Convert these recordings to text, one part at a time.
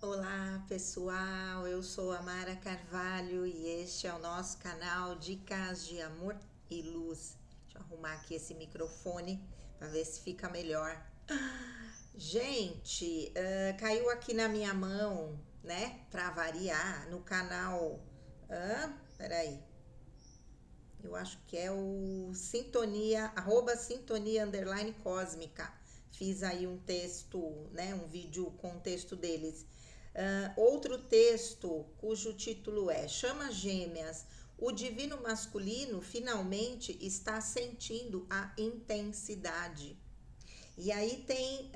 Olá pessoal, eu sou a Mara Carvalho e este é o nosso canal Dicas de Amor e Luz. Deixa eu arrumar aqui esse microfone para ver se fica melhor. Gente, caiu aqui na minha mão, né? Para variar, no canal. Peraí, eu acho que é o Sintonia, @Sintonia underline Cósmica. Fiz aí um texto, né? Um vídeo com o texto deles. Outro texto cujo título é Chamas Gêmeas. O divino masculino finalmente está sentindo a intensidade. E aí tem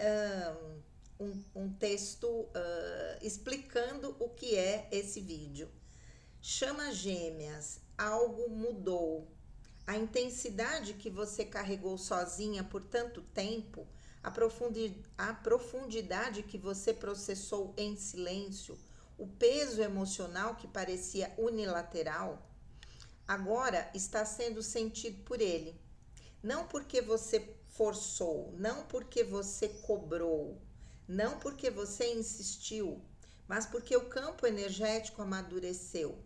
um texto explicando o que é esse vídeo. Chama Gêmeas, algo mudou. A intensidade que você carregou sozinha por tanto tempo, a profundidade que você processou em silêncio, o peso emocional que parecia unilateral, agora está sendo sentido por ele. Não porque você forçou, não porque você cobrou, não porque você insistiu, mas porque o campo energético amadureceu.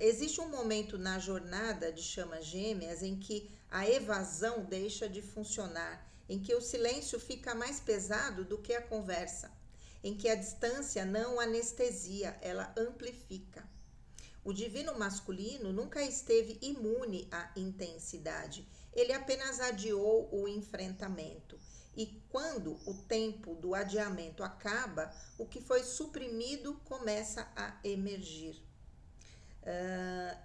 Existe um momento na jornada de chamas gêmeas em que a evasão deixa de funcionar, em que o silêncio fica mais pesado do que a conversa, em que a distância não anestesia, ela amplifica. O divino masculino nunca esteve imune à intensidade, ele apenas adiou o enfrentamento. E quando o tempo do adiamento acaba, o que foi suprimido começa a emergir.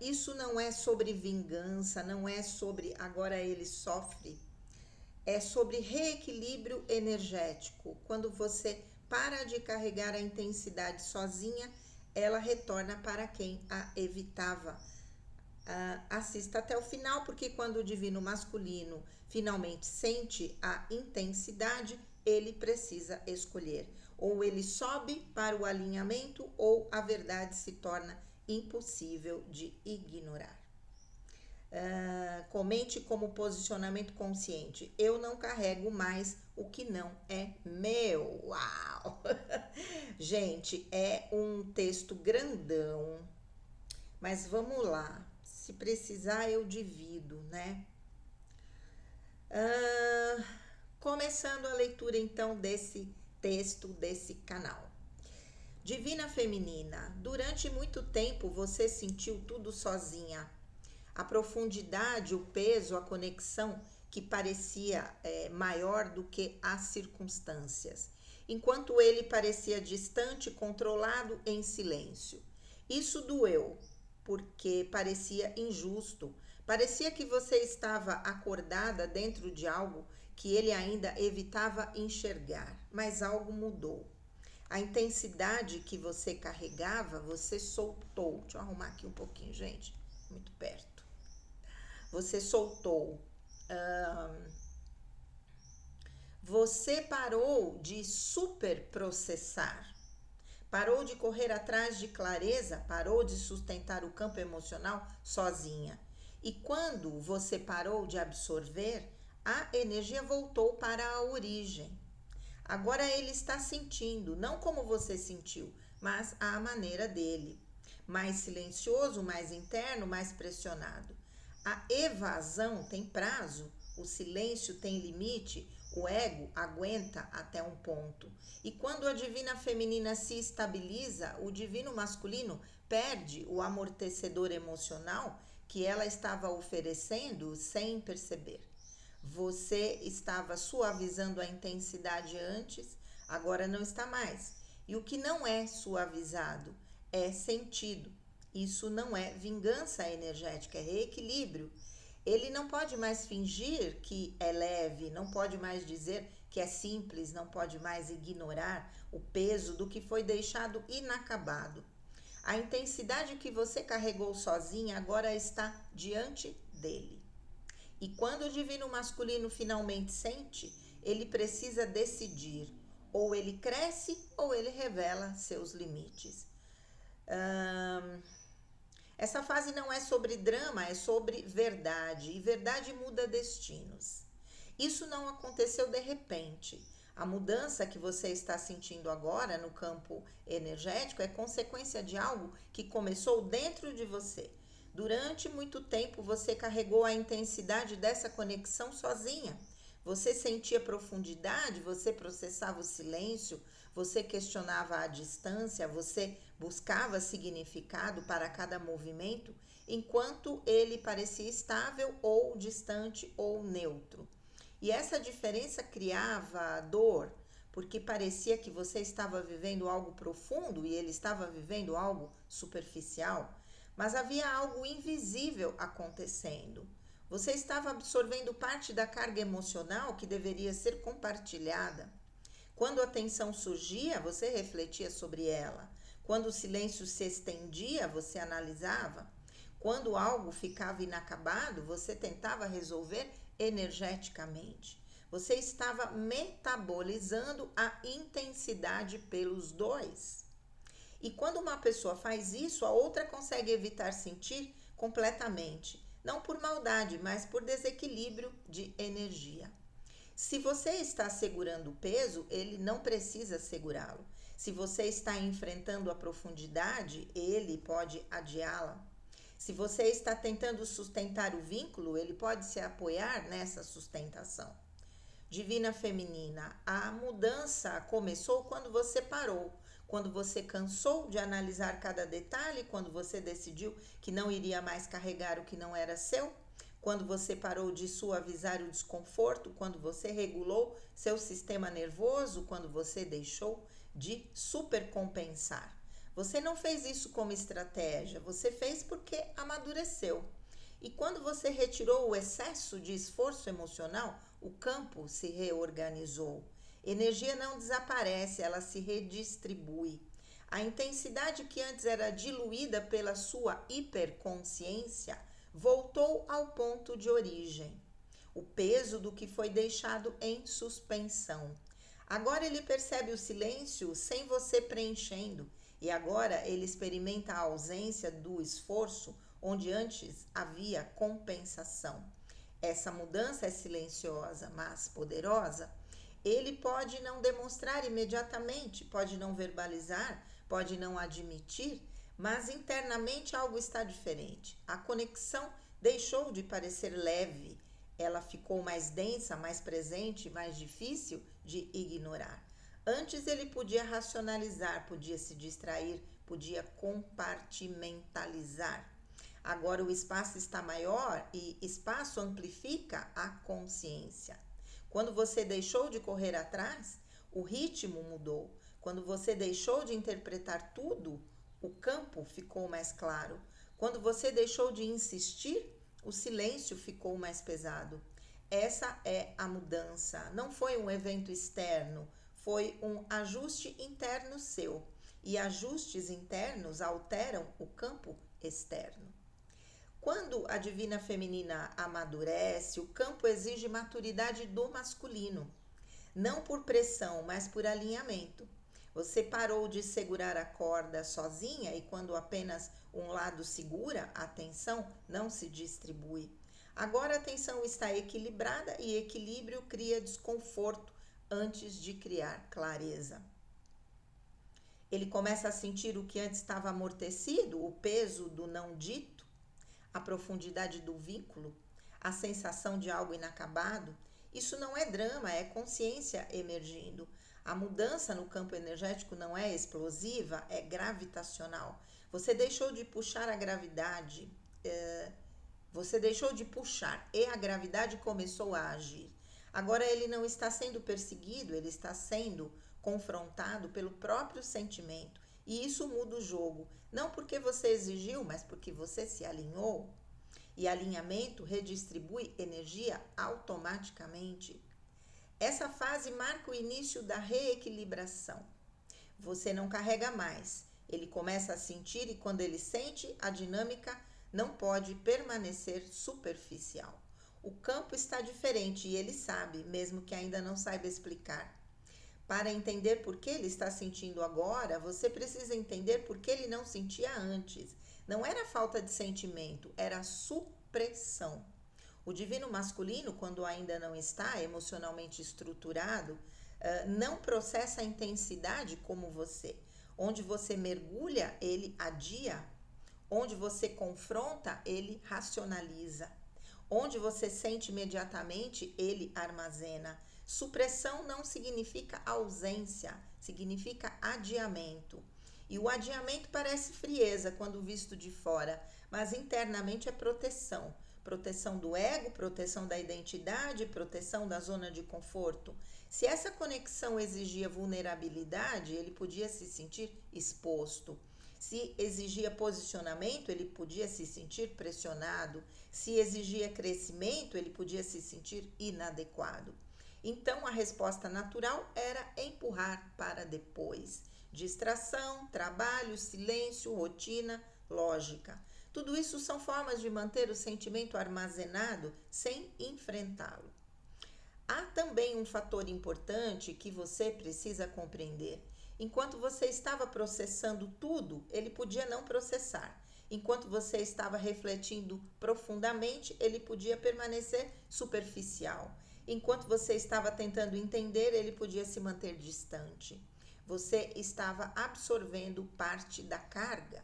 Isso não é sobre vingança, não é sobre agora ele sofre, é sobre reequilíbrio energético. Quando você para de carregar a intensidade sozinha, ela retorna para quem a evitava. Assista até o final, porque quando o divino masculino finalmente sente a intensidade, ele precisa escolher. Ou ele sobe para o alinhamento, ou a verdade se torna impossível de ignorar. Comente como posicionamento consciente. Eu não carrego mais o que não é meu. Uau! Gente, é um texto grandão, mas vamos lá. Se precisar, eu divido, né? Começando a leitura então desse texto, desse canal. Divina Feminina, durante muito tempo você sentiu tudo sozinha. A profundidade, o peso, a conexão que parecia maior do que as circunstâncias, enquanto ele parecia distante, controlado, em silêncio. Isso doeu, porque parecia injusto. Parecia que você estava acordada dentro de algo que ele ainda evitava enxergar, mas algo mudou. A intensidade que você carregava, você soltou. Deixa eu arrumar aqui um pouquinho, gente. Muito perto. Você soltou. Você parou de superprocessar. Parou de correr atrás de clareza, parou de sustentar o campo emocional sozinha. E quando você parou de absorver, a energia voltou para a origem. Agora ele está sentindo, não como você sentiu, mas à maneira dele. Mais silencioso, mais interno, mais pressionado. A evasão tem prazo, o silêncio tem limite, o ego aguenta até um ponto. E quando a divina feminina se estabiliza, o divino masculino perde o amortecedor emocional que ela estava oferecendo sem perceber. Você estava suavizando a intensidade antes, agora não está mais. E o que não é suavizado é sentido. Isso não é vingança energética, é reequilíbrio. Ele não pode mais fingir que é leve, não pode mais dizer que é simples, não pode mais ignorar o peso do que foi deixado inacabado. A intensidade que você carregou sozinha agora está diante dele. E quando o divino masculino finalmente sente, ele precisa decidir. Ou ele cresce ou ele revela seus limites. Essa fase não é sobre drama, é sobre verdade. E verdade muda destinos. Isso não aconteceu de repente. A mudança que você está sentindo agora no campo energético é consequência de algo que começou dentro de você. Durante muito tempo você carregou a intensidade dessa conexão sozinha. Você sentia profundidade, você processava o silêncio, você questionava a distância, você buscava significado para cada movimento, enquanto ele parecia estável ou distante ou neutro. E essa diferença criava dor, porque parecia que você estava vivendo algo profundo e ele estava vivendo algo superficial. Mas havia algo invisível acontecendo. Você estava absorvendo parte da carga emocional que deveria ser compartilhada. Quando a tensão surgia, você refletia sobre ela. Quando o silêncio se estendia, você analisava. Quando algo ficava inacabado, você tentava resolver energeticamente. Você estava metabolizando a intensidade pelos dois. E quando uma pessoa faz isso, a outra consegue evitar sentir completamente, não por maldade, mas por desequilíbrio de energia. Se você está segurando o peso, ele não precisa segurá-lo. Se você está enfrentando a profundidade, ele pode adiá-la. Se você está tentando sustentar o vínculo, ele pode se apoiar nessa sustentação. Divina Feminina, a mudança começou quando você parou, quando você cansou de analisar cada detalhe, quando você decidiu que não iria mais carregar o que não era seu, quando você parou de suavizar o desconforto, quando você regulou seu sistema nervoso, quando você deixou de supercompensar. Você não fez isso como estratégia, você fez porque amadureceu. E quando você retirou o excesso de esforço emocional, o campo se reorganizou. Energia não desaparece, ela se redistribui. A intensidade que antes era diluída pela sua hiperconsciência voltou ao ponto de origem. O peso do que foi deixado em suspensão. Agora ele percebe o silêncio sem você preenchendo, e agora ele experimenta a ausência do esforço onde antes havia compensação. Essa mudança é silenciosa, mas poderosa. Ele pode não demonstrar imediatamente, pode não verbalizar, pode não admitir, mas internamente algo está diferente. A conexão deixou de parecer leve, ela ficou mais densa, mais presente, mais difícil de ignorar. Antes ele podia racionalizar, podia se distrair, podia compartimentalizar. Agora o espaço está maior e espaço amplifica a consciência. Quando você deixou de correr atrás, o ritmo mudou. Quando você deixou de interpretar tudo, o campo ficou mais claro. Quando você deixou de insistir, o silêncio ficou mais pesado. Essa é a mudança. Não foi um evento externo, foi um ajuste interno seu. E ajustes internos alteram o campo externo. Quando a divina feminina amadurece, o campo exige maturidade do masculino, não por pressão, mas por alinhamento. Você parou de segurar a corda sozinha e quando apenas um lado segura, a tensão não se distribui. Agora a tensão está equilibrada e equilíbrio cria desconforto antes de criar clareza. Ele começa a sentir o que antes estava amortecido, o peso do não dito, a profundidade do vínculo, a sensação de algo inacabado. Isso não é drama, é consciência emergindo. A mudança no campo energético não é explosiva, é gravitacional. Você deixou de puxar a gravidade, você deixou de puxar e a gravidade começou a agir. Agora ele não está sendo perseguido, ele está sendo confrontado pelo próprio sentimento. E isso muda o jogo, não porque você exigiu, mas porque você se alinhou. E alinhamento redistribui energia automaticamente. Essa fase marca o início da reequilibração. Você não carrega mais. Ele começa a sentir e quando ele sente, a dinâmica não pode permanecer superficial. O campo está diferente e ele sabe, mesmo que ainda não saiba explicar. Para entender por que ele está sentindo agora, você precisa entender por que ele não sentia antes. Não era falta de sentimento, era supressão. O divino masculino, quando ainda não está emocionalmente estruturado, não processa a intensidade como você. Onde você mergulha, ele adia. Onde você confronta, ele racionaliza. Onde você sente imediatamente, ele armazena. Supressão não significa ausência, significa adiamento. E o adiamento parece frieza quando visto de fora, mas internamente é proteção. Proteção do ego, proteção da identidade, proteção da zona de conforto. Se essa conexão exigia vulnerabilidade, ele podia se sentir exposto. Se exigia posicionamento, ele podia se sentir pressionado. Se exigia crescimento, ele podia se sentir inadequado. Então, a resposta natural era empurrar para depois. Distração, trabalho, silêncio, rotina, lógica. Tudo isso são formas de manter o sentimento armazenado sem enfrentá-lo. Há também um fator importante que você precisa compreender. Enquanto você estava processando tudo, ele podia não processar. Enquanto você estava refletindo profundamente, ele podia permanecer superficial. Enquanto você estava tentando entender, ele podia se manter distante. Você estava absorvendo parte da carga.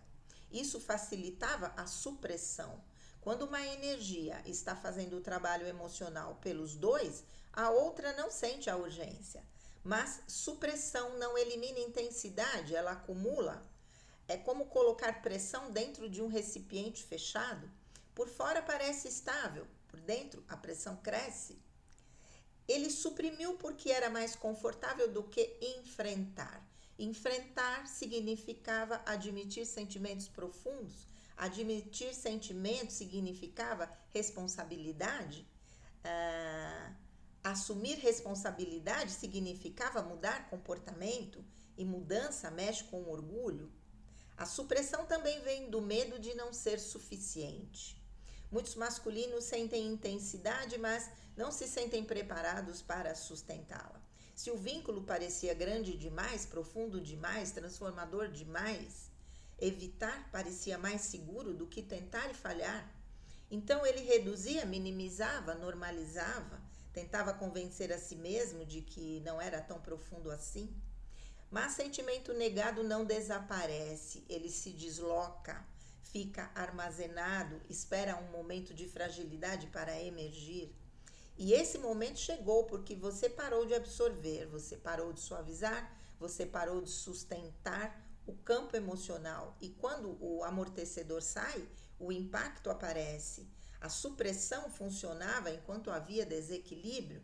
Isso facilitava a supressão. Quando uma energia está fazendo o trabalho emocional pelos dois, a outra não sente a urgência. Mas supressão não elimina intensidade, ela acumula. É como colocar pressão dentro de um recipiente fechado. Por fora parece estável, por dentro a pressão cresce. Ele suprimiu porque era mais confortável do que enfrentar. Enfrentar significava admitir sentimentos profundos. Admitir sentimentos significava responsabilidade. Assumir responsabilidade significava mudar comportamento. E mudança mexe com o orgulho. A supressão também vem do medo de não ser suficiente. Muitos masculinos sentem intensidade, mas não se sentem preparados para sustentá-la. Se o vínculo parecia grande demais, profundo demais, transformador demais, evitar parecia mais seguro do que tentar e falhar. Então ele reduzia, minimizava, normalizava, tentava convencer a si mesmo de que não era tão profundo assim. Mas sentimento negado não desaparece, ele se desloca, fica armazenado, espera um momento de fragilidade para emergir. E esse momento chegou porque você parou de absorver, você parou de suavizar, você parou de sustentar o campo emocional. E quando o amortecedor sai, o impacto aparece. A supressão funcionava enquanto havia desequilíbrio.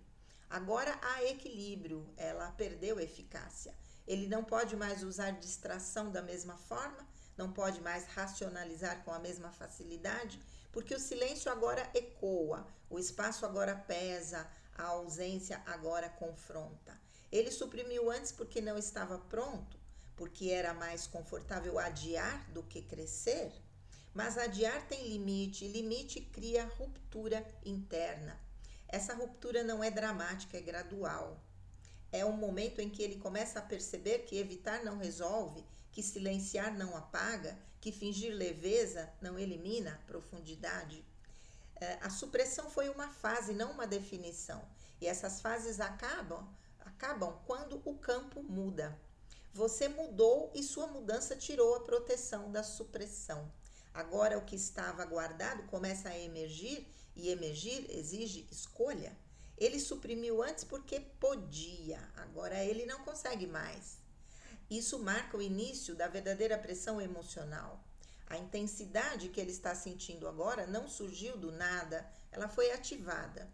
Agora há equilíbrio, ela perdeu eficácia. Ele não pode mais usar distração da mesma forma, não pode mais racionalizar com a mesma facilidade, porque o silêncio agora ecoa, o espaço agora pesa, a ausência agora confronta. Ele suprimiu antes porque não estava pronto, porque era mais confortável adiar do que crescer. Mas adiar tem limite, e limite cria ruptura interna. Essa ruptura não é dramática, é gradual. É um momento em que ele começa a perceber que evitar não resolve, que silenciar não apaga, que fingir leveza não elimina profundidade. A supressão foi uma fase, não uma definição. E essas fases acabam quando o campo muda. Você mudou e sua mudança tirou a proteção da supressão. Agora o que estava guardado começa a emergir, e emergir exige escolha. Ele suprimiu antes porque podia, agora ele não consegue mais. Isso marca o início da verdadeira pressão emocional. A intensidade que ele está sentindo agora não surgiu do nada, ela foi ativada.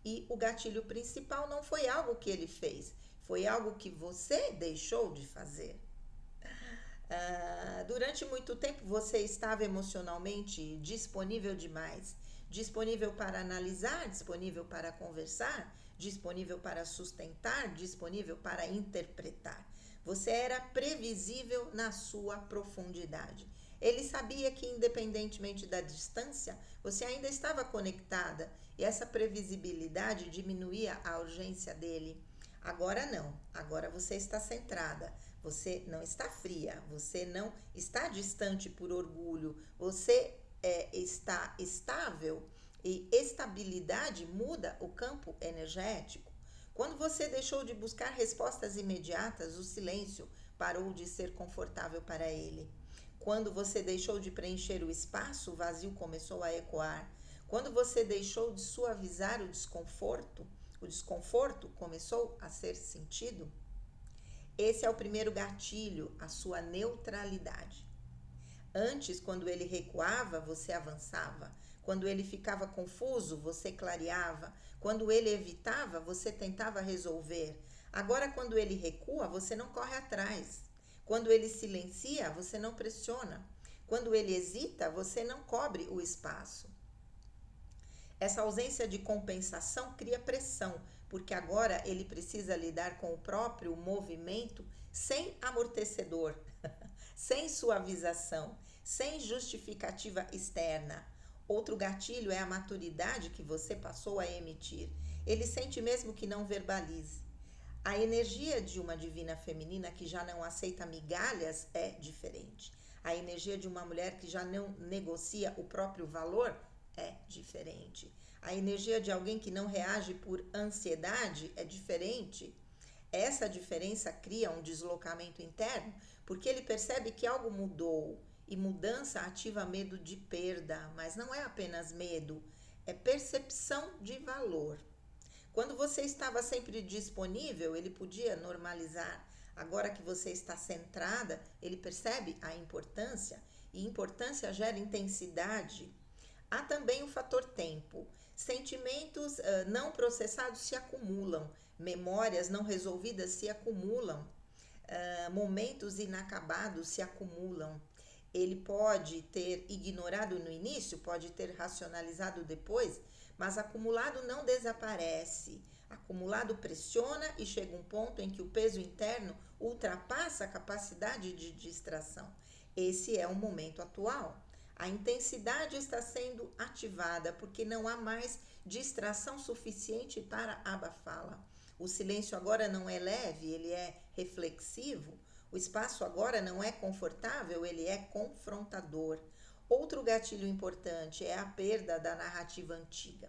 E o gatilho principal não foi algo que ele fez, foi algo que você deixou de fazer. Durante muito tempo você estava emocionalmente disponível demais. Disponível para analisar, disponível para conversar, disponível para sustentar, disponível para interpretar. Você era previsível na sua profundidade. Ele sabia que, independentemente da distância, você ainda estava conectada e essa previsibilidade diminuía a urgência dele. Agora não, agora você está centrada, você não está fria, você não está distante por orgulho, você está estável, e estabilidade muda o campo energético. Quando você deixou de buscar respostas imediatas, o silêncio parou de ser confortável para ele. Quando você deixou de preencher o espaço, o vazio começou a ecoar. Quando você deixou de suavizar o desconforto começou a ser sentido. Esse é o primeiro gatilho, a sua neutralidade. Antes, quando ele recuava, você avançava. Quando ele ficava confuso, você clareava. Quando ele evitava, você tentava resolver. Agora, quando ele recua, você não corre atrás. Quando ele silencia, você não pressiona. Quando ele hesita, você não cobre o espaço. Essa ausência de compensação cria pressão, porque agora ele precisa lidar com o próprio movimento sem amortecedor, sem suavização, sem justificativa externa. Outro gatilho é a maturidade que você passou a emitir. Ele sente mesmo que não verbalize. A energia de uma divina feminina que já não aceita migalhas é diferente. A energia de uma mulher que já não negocia o próprio valor é diferente. A energia de alguém que não reage por ansiedade é diferente. Essa diferença cria um deslocamento interno, porque ele percebe que algo mudou. E mudança ativa medo de perda, mas não é apenas medo, é percepção de valor. Quando você estava sempre disponível, ele podia normalizar. Agora que você está centrada, ele percebe a importância, e importância gera intensidade. Há também o fator tempo. Sentimentos não processados se acumulam, memórias não resolvidas se acumulam, momentos inacabados se acumulam. Ele pode ter ignorado no início, pode ter racionalizado depois, mas acumulado não desaparece. Acumulado pressiona e chega um ponto em que o peso interno ultrapassa a capacidade de distração. Esse é o momento atual. A intensidade está sendo ativada porque não há mais distração suficiente para abafá-la. O silêncio agora não é leve, ele é reflexivo. O espaço agora não é confortável, ele é confrontador. Outro gatilho importante é a perda da narrativa antiga.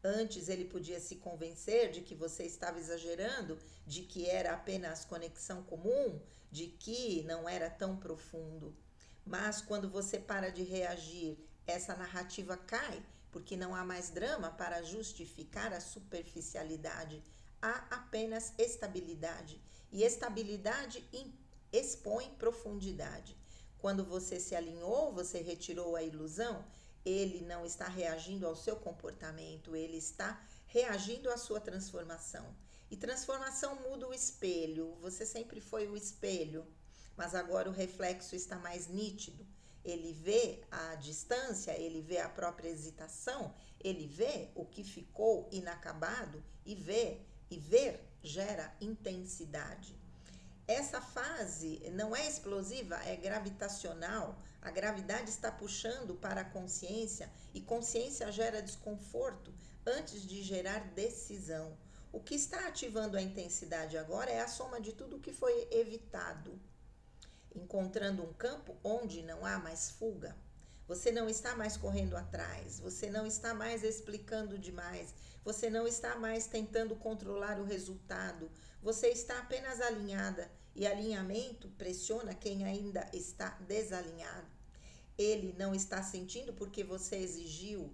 Antes ele podia se convencer de que você estava exagerando, de que era apenas conexão comum, de que não era tão profundo. Mas quando você para de reagir, essa narrativa cai, porque não há mais drama para justificar a superficialidade. Há apenas estabilidade. E estabilidade expõe profundidade. Quando você se alinhou, você retirou a ilusão, ele não está reagindo ao seu comportamento, ele está reagindo à sua transformação. E transformação muda o espelho. Você sempre foi o espelho, mas agora o reflexo está mais nítido. Ele vê a distância, ele vê a própria hesitação, ele vê o que ficou inacabado e ver gera intensidade. Essa fase não é explosiva, é gravitacional. A gravidade está puxando para a consciência e consciência gera desconforto antes de gerar decisão. O que está ativando a intensidade agora é a soma de tudo que foi evitado, encontrando um campo onde não há mais fuga. Você não está mais correndo atrás, você não está mais explicando demais, você não está mais tentando controlar o resultado, você está apenas alinhada e alinhamento pressiona quem ainda está desalinhado. Ele não está sentindo porque você exigiu,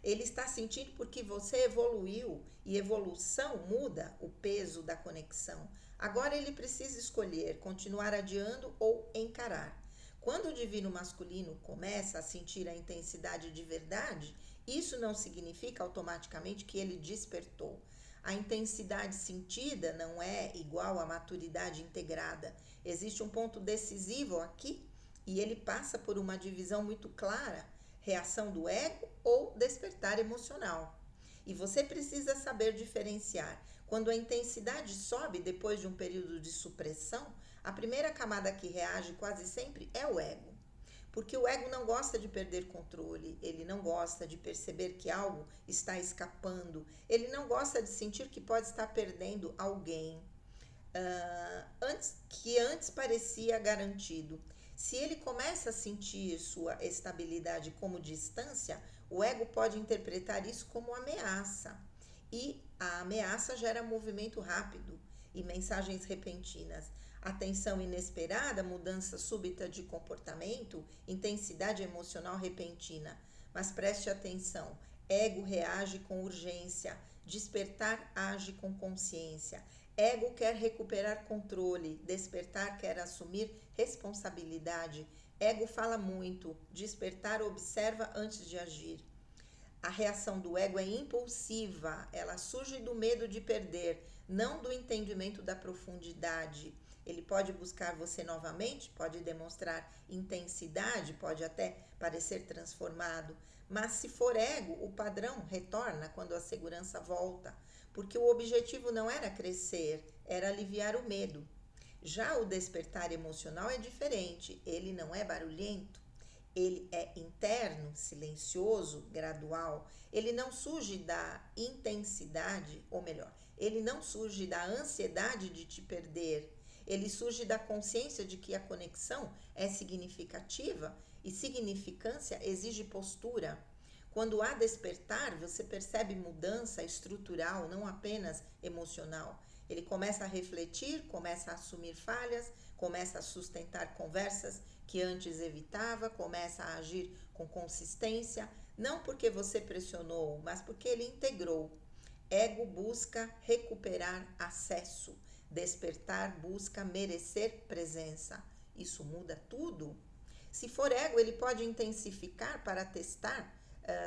ele está sentindo porque você evoluiu e evolução muda o peso da conexão. Agora ele precisa escolher continuar adiando ou encarar. Quando o divino masculino começa a sentir a intensidade de verdade, isso não significa automaticamente que ele despertou. A intensidade sentida não é igual à maturidade integrada. Existe um ponto decisivo aqui e ele passa por uma divisão muito clara: reação do ego ou despertar emocional. E você precisa saber diferenciar. Quando a intensidade sobe depois de um período de supressão, a primeira camada que reage quase sempre é o ego. Porque o ego não gosta de perder controle, ele não gosta de perceber que algo está escapando, ele não gosta de sentir que pode estar perdendo alguém antes parecia garantido. Se ele começa a sentir sua estabilidade como distância, o ego pode interpretar isso como ameaça. E a ameaça gera movimento rápido e mensagens repentinas. Atenção inesperada, mudança súbita de comportamento, intensidade emocional repentina. Mas preste atenção: ego reage com urgência, despertar age com consciência. Ego quer recuperar controle, despertar quer assumir responsabilidade. Ego fala muito, despertar observa antes de agir. A reação do ego é impulsiva, ela surge do medo de perder, não do entendimento da profundidade. Ele pode buscar você novamente, pode demonstrar intensidade, pode até parecer transformado, mas se for ego, o padrão retorna quando a segurança volta, porque o objetivo não era crescer, era aliviar o medo. Já o despertar emocional é diferente, ele não é barulhento. Ele é interno, silencioso, gradual. Ele não surge da intensidade, ou melhor, ele não surge da ansiedade de te perder. Ele surge da consciência de que a conexão é significativa e significância exige postura. Quando há despertar, você percebe mudança estrutural, não apenas emocional. Ele começa a refletir, começa a assumir falhas, começa a sustentar conversas que antes evitava, começa a agir com consistência, não porque você pressionou, mas porque ele integrou. Ego busca recuperar acesso, despertar busca merecer presença. Isso muda tudo. Se for ego, ele pode intensificar para testar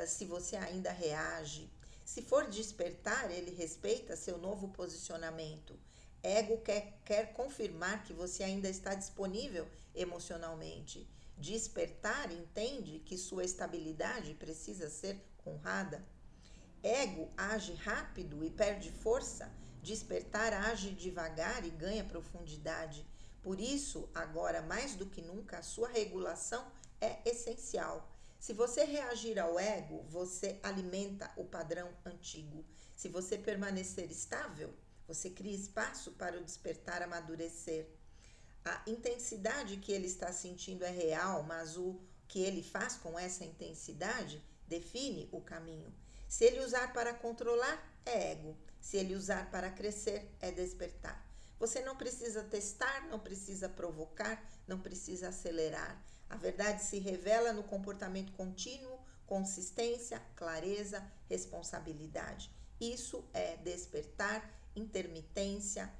se você ainda reage. Se for despertar, ele respeita seu novo posicionamento. Ego quer confirmar que você ainda está disponível emocionalmente. Despertar entende que sua estabilidade precisa ser honrada. Ego age rápido e perde força. Despertar age devagar e ganha profundidade. Por isso, agora mais do que nunca, a sua regulação é essencial. Se você reagir ao ego, você alimenta o padrão antigo. Se você permanecer estável, você cria espaço para o despertar amadurecer. A intensidade que ele está sentindo é real, mas o que ele faz com essa intensidade define o caminho. Se ele usar para controlar, é ego. Se ele usar para crescer, é despertar. Você não precisa testar, não precisa provocar, não precisa acelerar. A verdade se revela no comportamento contínuo, consistência, clareza, responsabilidade. Isso é despertar, intermitência.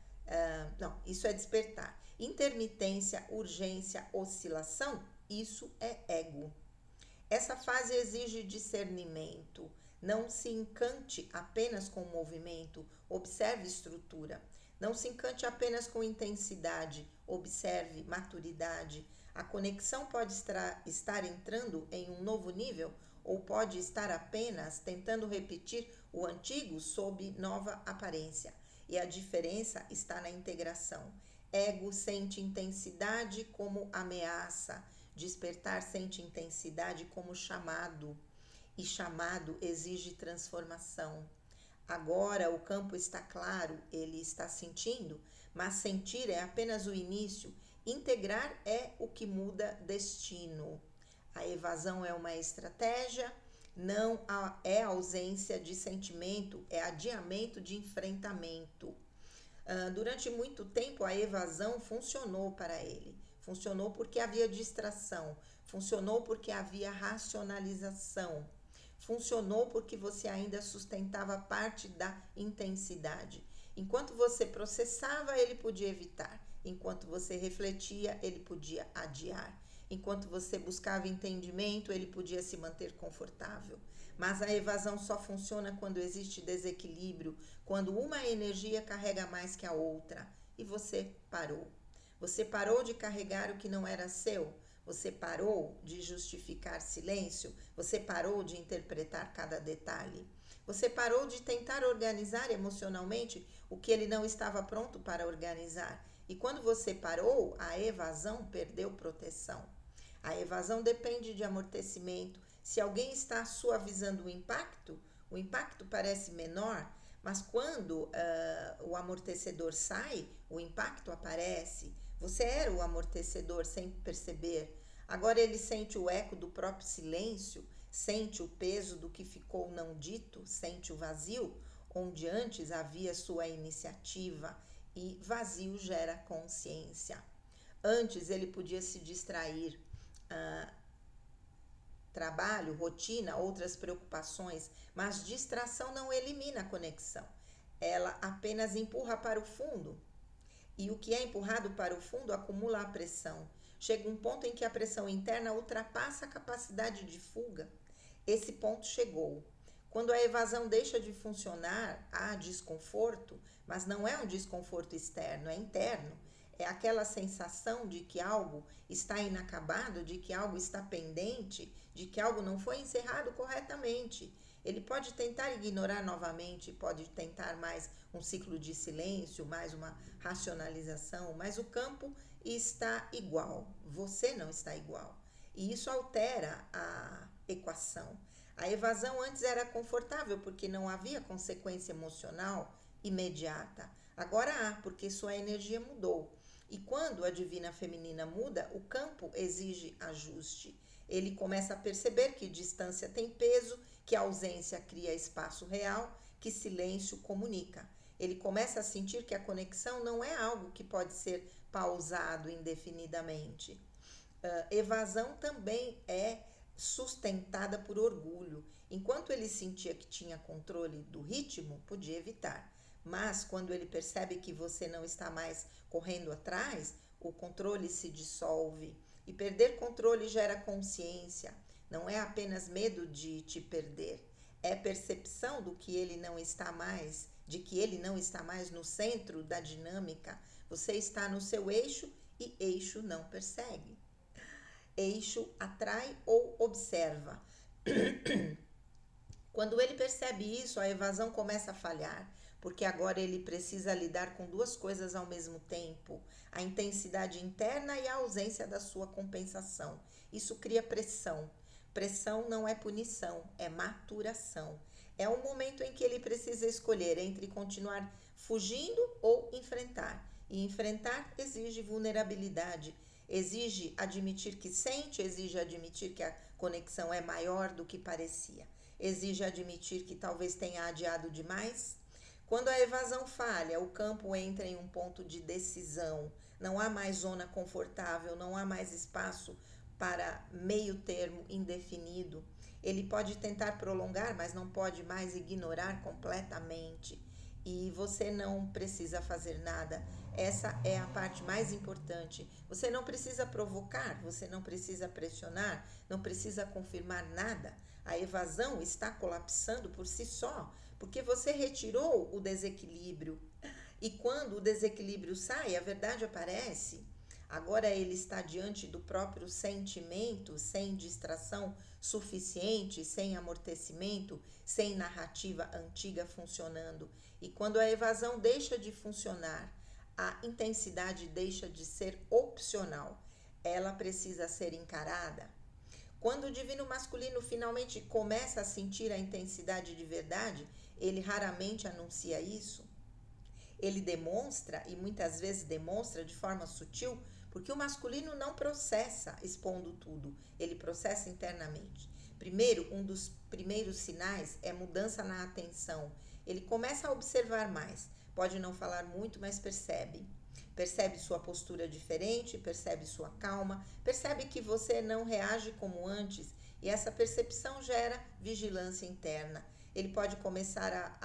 Não, isso é despertar. Intermitência, urgência, oscilação, isso é ego. Essa fase exige discernimento. Não se encante apenas com o movimento, observe estrutura. Não se encante apenas com intensidade, observe maturidade. A conexão pode estar entrando em um novo nível ou pode estar apenas tentando repetir o antigo sob nova aparência. E a diferença está na integração. Ego sente intensidade como ameaça. Despertar sente intensidade como chamado. E chamado exige transformação. Agora o campo está claro, ele está sentindo, mas sentir é apenas o início. Integrar é o que muda destino. A evasão é uma estratégia, não é ausência de sentimento, é adiamento de enfrentamento. Durante muito tempo a evasão funcionou para ele. Funcionou porque havia distração, funcionou porque havia racionalização. Funcionou porque você ainda sustentava parte da intensidade. Enquanto você processava, ele podia evitar. Enquanto você refletia, ele podia adiar. Enquanto você buscava entendimento, ele podia se manter confortável. Mas a evasão só funciona quando existe desequilíbrio, quando uma energia carrega mais que a outra. E você parou. Você parou de carregar o que não era seu. Você parou de justificar silêncio, você parou de interpretar cada detalhe. Você parou de tentar organizar emocionalmente o que ele não estava pronto para organizar. E quando você parou, a evasão perdeu proteção. A evasão depende de amortecimento. Se alguém está suavizando o impacto parece menor, mas quando o amortecedor sai, o impacto aparece. Você era o amortecedor sem perceber. Agora ele sente o eco do próprio silêncio, sente o peso do que ficou não dito, sente o vazio. onde antes havia sua iniciativa e vazio gera consciência. Antes ele podia se distrair, trabalho, rotina, outras preocupações, mas distração não elimina a conexão. Ela apenas empurra para o fundo. E o que é empurrado para o fundo acumula a pressão. Chega um ponto em que a pressão interna ultrapassa a capacidade de fuga. Esse ponto chegou. Quando a evasão deixa de funcionar, há desconforto, mas não é um desconforto externo, é interno. É aquela sensação de que algo está inacabado, de que algo está pendente, de que algo não foi encerrado corretamente. Ele pode tentar ignorar novamente, pode tentar mais um ciclo de silêncio, mais uma racionalização, mas o campo está igual, você não está igual. E isso altera a equação. A evasão antes era confortável porque não havia consequência emocional imediata. Agora há, porque sua energia mudou. E quando a divina feminina muda, o campo exige ajuste. Ele começa a perceber que distância tem peso, que ausência cria espaço real, que silêncio comunica. Ele começa a sentir que a conexão não é algo que pode ser pausado indefinidamente. Evasão também é sustentada por orgulho. Enquanto ele sentia que tinha controle do ritmo, podia evitar. Mas quando ele percebe que você não está mais correndo atrás, o controle se dissolve. E perder controle gera consciência. Não é apenas medo de te perder, é percepção do que ele não está mais, de que ele não está mais no centro da dinâmica. Você está no seu eixo e eixo não persegue. Eixo atrai ou observa. Quando ele percebe isso, a evasão começa a falhar, porque agora ele precisa lidar com duas coisas ao mesmo tempo: a intensidade interna e a ausência da sua compensação. Isso cria pressão. Pressão não é punição, é maturação. É um momento em que ele precisa escolher entre continuar fugindo ou enfrentar. E enfrentar exige vulnerabilidade, exige admitir que sente, exige admitir que a conexão é maior do que parecia, exige admitir que talvez tenha adiado demais. Quando a evasão falha, o campo entra em um ponto de decisão. Não há mais zona confortável, não há mais espaço para meio termo indefinido. Ele pode tentar prolongar, mas não pode mais ignorar completamente. E você não precisa fazer nada. Essa é a parte mais importante. Você não precisa provocar, você não precisa pressionar, não precisa confirmar nada. A evasão está colapsando por si só, porque você retirou o desequilíbrio. E quando o desequilíbrio sai, a verdade aparece. Agora ele está diante do próprio sentimento, sem distração suficiente, sem amortecimento, sem narrativa antiga funcionando. E quando a evasão deixa de funcionar, a intensidade deixa de ser opcional. Ela precisa ser encarada. Quando o divino masculino finalmente começa a sentir a intensidade de verdade, ele raramente anuncia isso. Ele demonstra, e muitas vezes demonstra de forma sutil, porque o masculino não processa expondo tudo, ele processa internamente. Primeiro, um dos primeiros sinais é mudança na atenção. Ele começa a observar mais, pode não falar muito, mas percebe. Percebe sua postura diferente, percebe sua calma, percebe que você não reage como antes, e essa percepção gera vigilância interna. Ele pode começar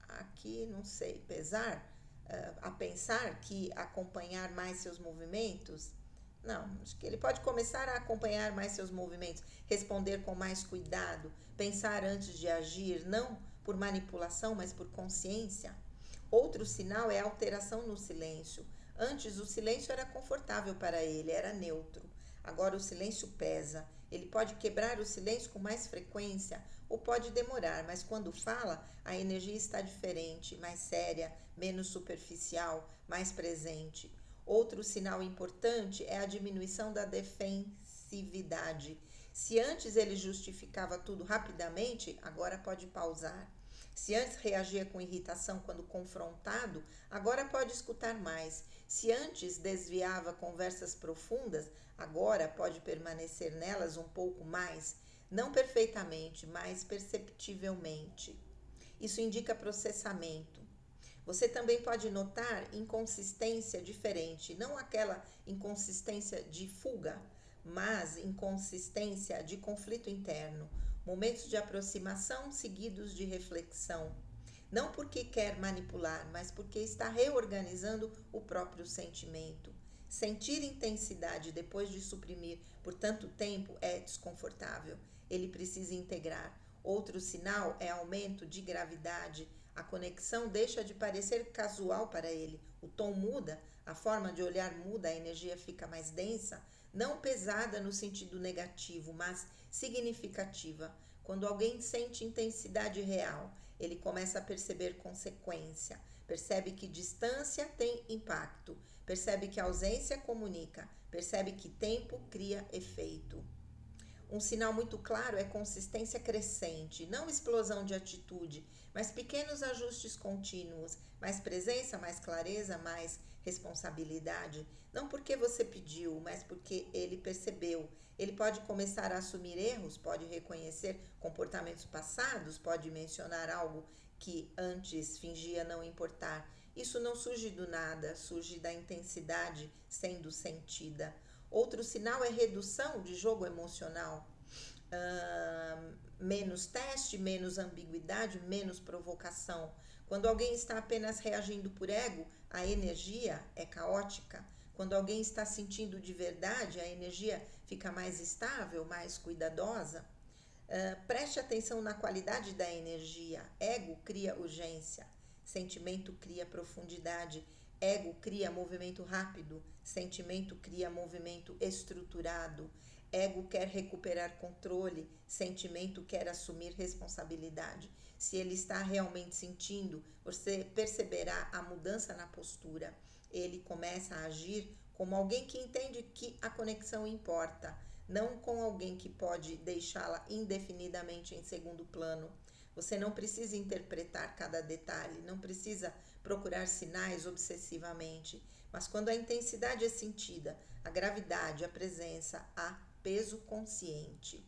aqui, não sei, a pensar que acompanhar mais seus movimentos. Não, acho que ele pode começar a acompanhar mais seus movimentos, responder com mais cuidado, pensar antes de agir, não por manipulação, mas por consciência. Outro sinal é a alteração no silêncio. Antes o silêncio era confortável para ele, era neutro. Agora o silêncio pesa. Ele pode quebrar o silêncio com mais frequência ou pode demorar, mas quando fala, a energia está diferente, mais séria, menos superficial, mais presente. Outro sinal importante é a diminuição da defensividade. Se antes ele justificava tudo rapidamente, agora pode pausar. Se antes reagia com irritação quando confrontado, agora pode escutar mais. Se antes desviava conversas profundas, agora pode permanecer nelas um pouco mais. não perfeitamente, mas perceptivelmente. Isso indica processamento. Você também pode notar inconsistência diferente, não aquela inconsistência de fuga, mas inconsistência de conflito interno, momentos de aproximação seguidos de reflexão. Não porque quer manipular, mas porque está reorganizando o próprio sentimento. Sentir intensidade depois de suprimir por tanto tempo é desconfortável. Ele precisa integrar. Outro sinal é aumento de gravidade. A conexão deixa de parecer casual para ele. O tom muda, a forma de olhar muda, a energia fica mais densa, não pesada no sentido negativo, mas significativa. Quando alguém sente intensidade real, ele começa a perceber consequência, percebe que distância tem impacto, percebe que ausência comunica, percebe que tempo cria efeito. Um sinal muito claro é consistência crescente, não explosão de atitude, mas pequenos ajustes contínuos, mais presença, mais clareza, mais responsabilidade. Não porque você pediu, mas porque ele percebeu. Ele pode começar a assumir erros, pode reconhecer comportamentos passados, pode mencionar algo que antes fingia não importar. Isso não surge do nada, surge da intensidade sendo sentida. Outro sinal é redução de jogo emocional. Menos teste, menos ambiguidade, menos provocação. Quando alguém está apenas reagindo por ego, a energia é caótica. Quando alguém está sentindo de verdade, a energia fica mais estável, mais cuidadosa. Preste atenção na qualidade da energia. Ego cria urgência, sentimento cria profundidade. Ego cria movimento rápido, sentimento cria movimento estruturado. Ego quer recuperar controle, sentimento quer assumir responsabilidade. Se ele está realmente sentindo, você perceberá a mudança na postura. Ele começa a agir como alguém que entende que a conexão importa, não com alguém que pode deixá-la indefinidamente em segundo plano. Você não precisa interpretar cada detalhe, não precisa procurar sinais obsessivamente, mas quando a intensidade é sentida, a gravidade, a presença, há peso consciente.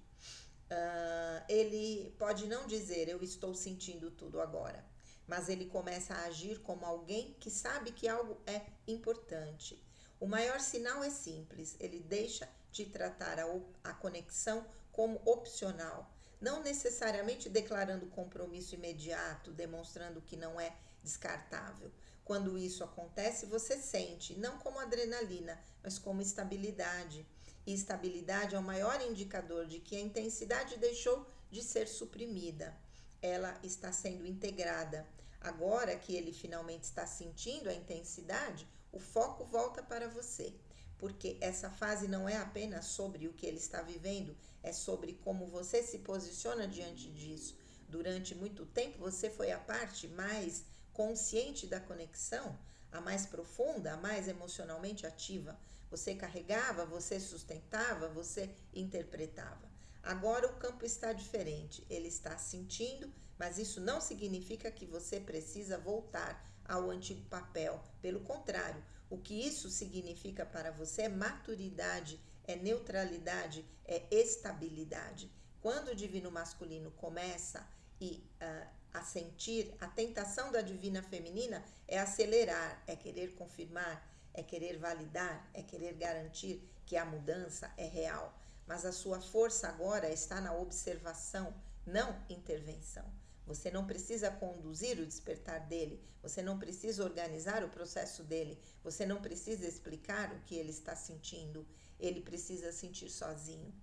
Ele pode não dizer eu estou sentindo tudo agora, mas ele começa a agir como alguém que sabe que algo é importante. O maior sinal é simples, ele deixa de tratar a conexão como opcional, não necessariamente declarando compromisso imediato, demonstrando que não é descartável. Quando isso acontece, você sente, não como adrenalina, mas como estabilidade. E estabilidade é o maior indicador de que a intensidade deixou de ser suprimida. Ela está sendo integrada. Agora que ele finalmente está sentindo a intensidade, o foco volta para você. Porque essa fase não é apenas sobre o que ele está vivendo, é sobre como você se posiciona diante disso. Durante muito tempo, você foi a parte mais consciente da conexão, a mais profunda, a mais emocionalmente ativa. Você carregava, você sustentava, você interpretava. Agora o campo está diferente, ele está sentindo, mas isso não significa que você precisa voltar ao antigo papel. Pelo contrário, o que isso significa para você é maturidade, é neutralidade, é estabilidade. Quando o divino masculino começa a sentir, a tentação da divina feminina é acelerar, é querer confirmar, é querer validar, é querer garantir que a mudança é real. Mas a sua força agora está na observação, não intervenção. Você não precisa conduzir o despertar dele, você não precisa organizar o processo dele, você não precisa explicar o que ele está sentindo, ele precisa sentir sozinho.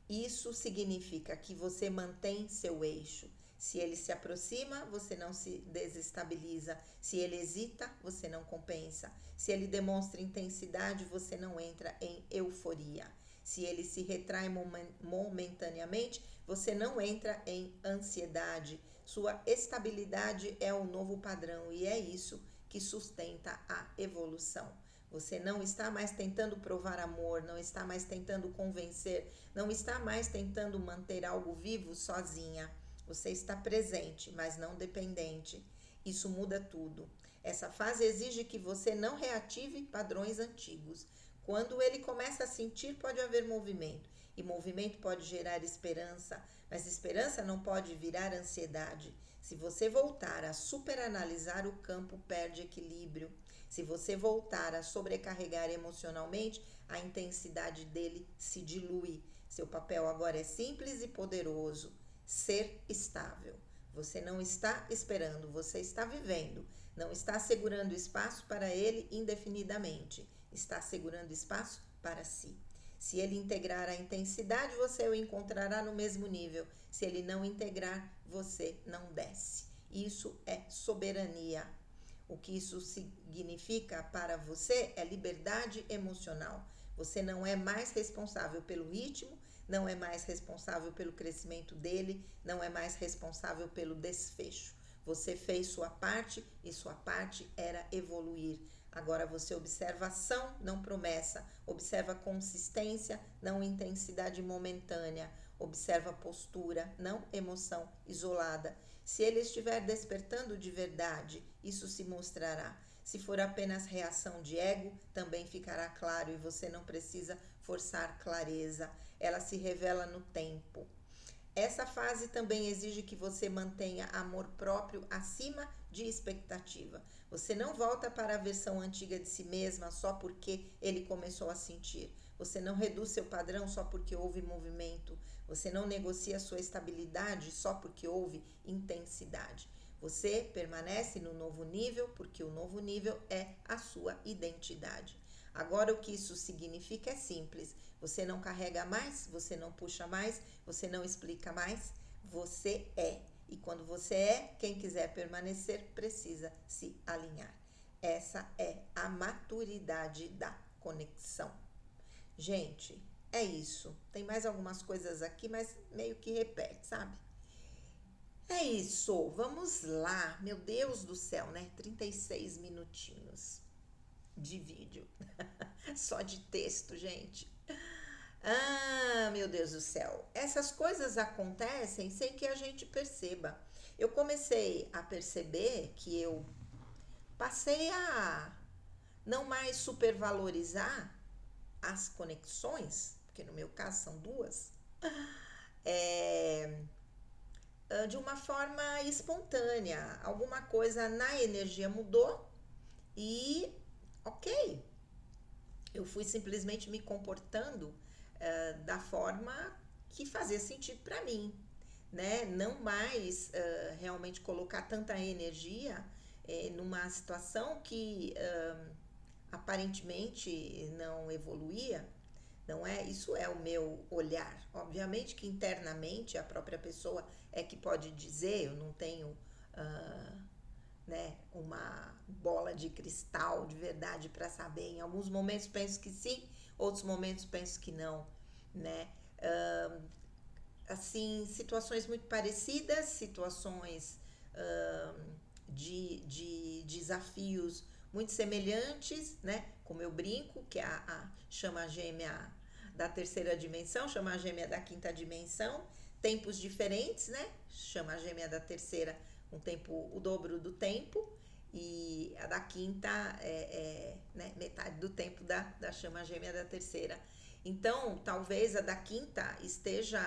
Isso significa que você mantém seu eixo. Se ele se aproxima, você não se desestabiliza. Se ele hesita, você não compensa. Se ele demonstra intensidade, você não entra em euforia. Se ele se retrai momentaneamente, você não entra em ansiedade. Sua estabilidade é o novo padrão e é isso que sustenta a evolução. Você não está mais tentando provar amor, não está mais tentando convencer, não está mais tentando manter algo vivo sozinha. Você está presente, mas não dependente. Isso muda tudo. Essa fase exige que você não reative padrões antigos. Quando ele começa a sentir, pode haver movimento. E movimento pode gerar esperança, mas esperança não pode virar ansiedade. Se você voltar a superanalisar, o campo perde equilíbrio. Se você voltar a sobrecarregar emocionalmente, a intensidade dele se dilui. Seu papel agora é simples e poderoso: ser estável. Você não está esperando, você está vivendo. Não está segurando espaço para ele indefinidamente. Está segurando espaço para si. Se ele integrar a intensidade, você o encontrará no mesmo nível. Se ele não integrar, você não desce. Isso é soberania. O que isso significa para você é liberdade emocional. Você não é mais responsável pelo ritmo, não é mais responsável pelo crescimento dele, não é mais responsável pelo desfecho. Você fez sua parte e sua parte era evoluir. Agora você observa ação, não promessa. Observa consistência, não intensidade momentânea. Observa postura, não emoção isolada. Se ele estiver despertando de verdade, isso se mostrará. Se for apenas reação de ego, também ficará claro e você não precisa forçar clareza. Ela se revela no tempo. Essa fase também exige que você mantenha amor próprio acima de expectativa. Você não volta para a versão antiga de si mesma só porque ele começou a sentir. Você não reduz seu padrão só porque houve movimento. Você não negocia sua estabilidade só porque houve intensidade. Você permanece no novo nível porque o novo nível é a sua identidade. Agora, o que isso significa é simples. Você não carrega mais, você não puxa mais, você não explica mais, você é. E quando você é, quem quiser permanecer precisa se alinhar. Essa é a maturidade da conexão. Gente, é isso. Tem mais algumas coisas aqui, mas meio que repete, sabe? É isso. Vamos lá. Meu Deus do céu, né? 36 minutinhos de vídeo. Só de texto, gente. Ah, meu Deus do céu. Essas coisas acontecem sem que a gente perceba. Eu comecei a perceber que eu passei a não mais supervalorizar as conexões, porque no meu caso são duas, é, de uma forma espontânea. Alguma coisa na energia mudou e, ok, eu fui simplesmente me comportando da forma que fazia sentido para mim, né? Não mais realmente colocar tanta energia numa situação que aparentemente não evoluía, não é? Isso é o meu olhar. Obviamente que internamente a própria pessoa é que pode dizer, eu não tenho uh, né, uma bola de cristal de verdade para saber. Em alguns momentos penso que sim, outros momentos penso que não, né? Assim, situações muito parecidas, situações de desafios muito semelhantes, né? Como eu brinco, que é a chama gêmea da terceira dimensão, chama gêmea da quinta dimensão, tempos diferentes, né? Chama gêmea da terceira um tempo, o dobro do tempo, e a da quinta né, metade do tempo da chama gêmea da terceira. Então, talvez a da quinta esteja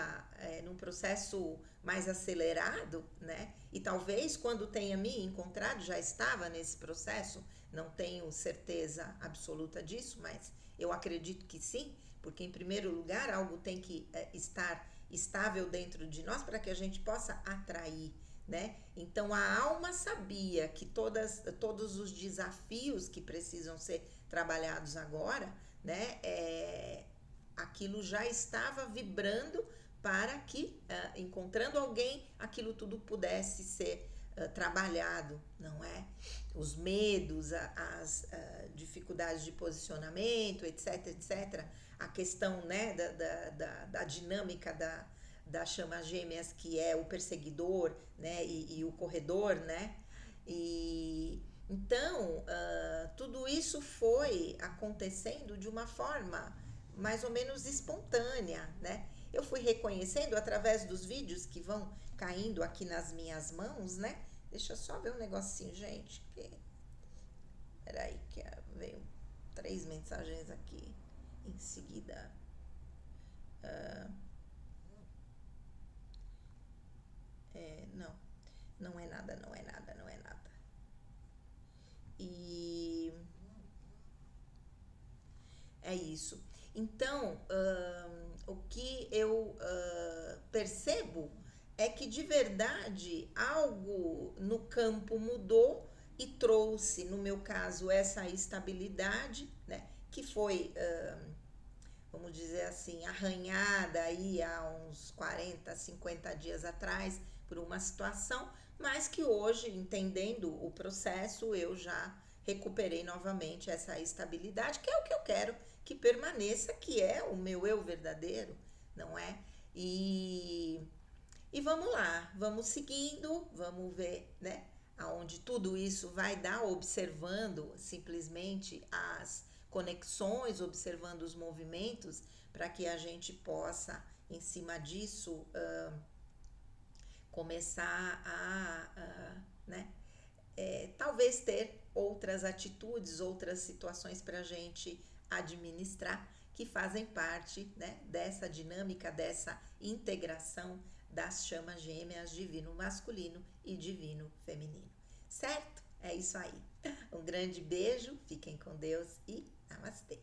num processo mais acelerado, né? E talvez quando tenha me encontrado já estava nesse processo, não tenho certeza absoluta disso, mas eu acredito que sim, porque em primeiro lugar algo tem que estar estável dentro de nós para que a gente possa atrair, né? Então a alma sabia que todos os desafios que precisam ser trabalhados agora, né? Aquilo já estava vibrando para que, encontrando alguém, aquilo tudo pudesse ser trabalhado, não é? Os medos, as dificuldades de posicionamento, etc, etc. A questão, né, da dinâmica da chama gêmeas, que é o perseguidor, né, e o corredor, né? E então, tudo isso foi acontecendo de uma forma mais ou menos espontânea, né? Eu fui reconhecendo através dos vídeos que vão caindo aqui nas minhas mãos, né? Deixa eu só ver um negocinho, gente. Peraí, veio 3 mensagens aqui em seguida. Não, não é nada, não é nada, não é nada. E é isso. Então, o que eu percebo é que de verdade algo no campo mudou e trouxe, no meu caso, essa estabilidade, né? Que foi, vamos dizer assim, arranhada aí há uns 40, 50 dias atrás por uma situação, mas que hoje, entendendo o processo, eu já recuperei novamente essa estabilidade, que é o que eu quero que permaneça, que é o meu eu verdadeiro, não é? E, e vamos lá, vamos seguindo, vamos ver, né? Aonde tudo isso vai dar, observando simplesmente as conexões, observando os movimentos, para que a gente possa, em cima disso, começar né, talvez ter outras atitudes, outras situações para a gente administrar que fazem parte, né, dessa dinâmica, dessa integração das chamas gêmeas, divino masculino e divino feminino. Certo? É isso aí. Um grande beijo, fiquem com Deus e namastê.